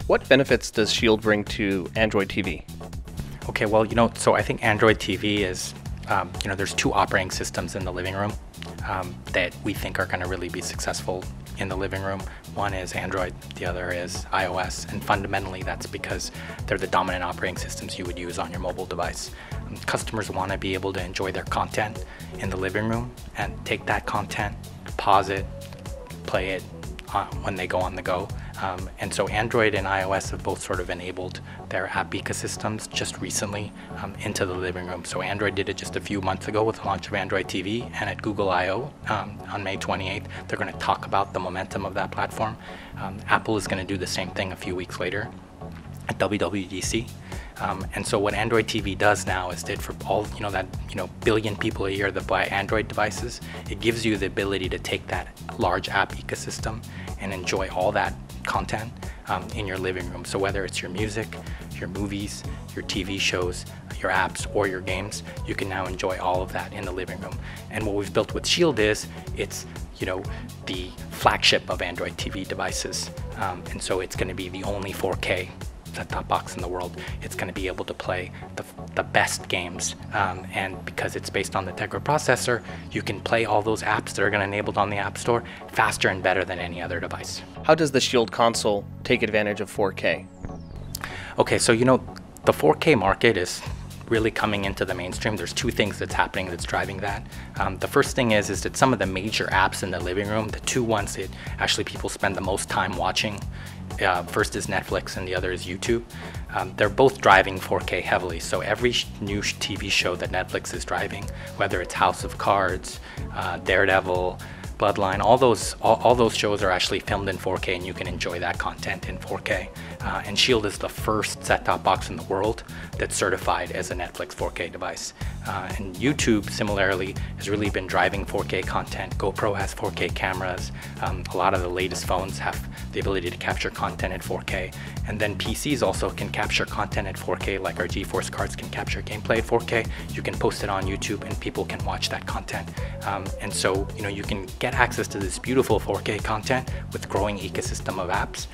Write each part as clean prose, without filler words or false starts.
What benefits does Shield bring to Android TV? Okay, well, so I think Android TV is, there's two operating systems in the living room that we think are going to really be successful in the living room. One is Android, the other is iOS, and fundamentally that's because they're the dominant operating systems you would use on your mobile device. Customers want to be able to enjoy their content in the living room and take that content, pause it, play it when they go on the go. And so Android and iOS have both sort of enabled their app ecosystems just recently into the living room. So Android did it just a few months ago with the launch of Android TV, and at Google I/O on May 28th, they're going to talk about the momentum of that platform. Apple is going to do the same thing a few weeks later at WWDC. And so what Android TV does now is that for all billion people a year that buy Android devices, it gives you the ability to take that large app ecosystem and enjoy all that content in your living room. So whether it's your music, your movies, your TV shows, your apps, or your games, you can now enjoy all of that in the living room. And what we've built with Shield is it's the flagship of Android TV devices, and so it's going to be the only 4K set-top box in the world. It's going to be able to play the best games, and because it's based on the Tegra processor, you can play all those apps that are going to be enabled on the App Store faster and better than any other device. How does the Shield console take advantage of 4K? Okay, so the 4K market is really coming into the mainstream. There's two things that's happening that's driving that. The first thing is that some of the major apps in the living room, the two ones that actually people spend the most time watching, first is Netflix and the other is YouTube. They're both driving 4K heavily. So every new TV show that Netflix is driving, whether it's House of Cards, Daredevil, Bloodline, all those shows are actually filmed in 4K, and you can enjoy that content in 4K. And Shield is the first set-top box in the world that's certified as a Netflix 4K device. And YouTube, similarly, has really been driving 4K content. GoPro has 4K cameras. A lot of the latest phones have the ability to capture content at 4K. And then PCs also can capture content at 4K, like our GeForce cards can capture gameplay at 4K. You can post it on YouTube and people can watch that content. And so, you can get access to this beautiful 4K content with growing ecosystem of apps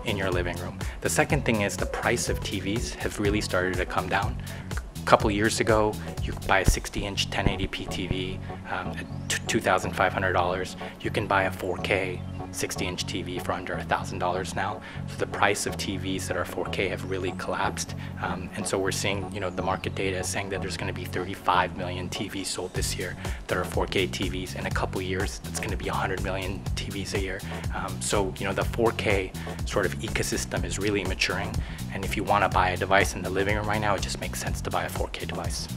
in your living room. The second thing is the price of TVs have really started to come down. A couple years ago, you could buy a 60-inch 1080p TV at $2,500. You can buy a 4K 60-inch TV for under $1,000 now. So the price of TVs that are 4K have really collapsed. And so we're seeing, the market data is saying that there's going to be 35 million TVs sold this year that are 4K TVs. In a couple years, that's going to be 100 million TVs a year. So, the 4K sort of ecosystem is really maturing. And if you want to buy a device in the living room right now, it just makes sense to buy a 4K device.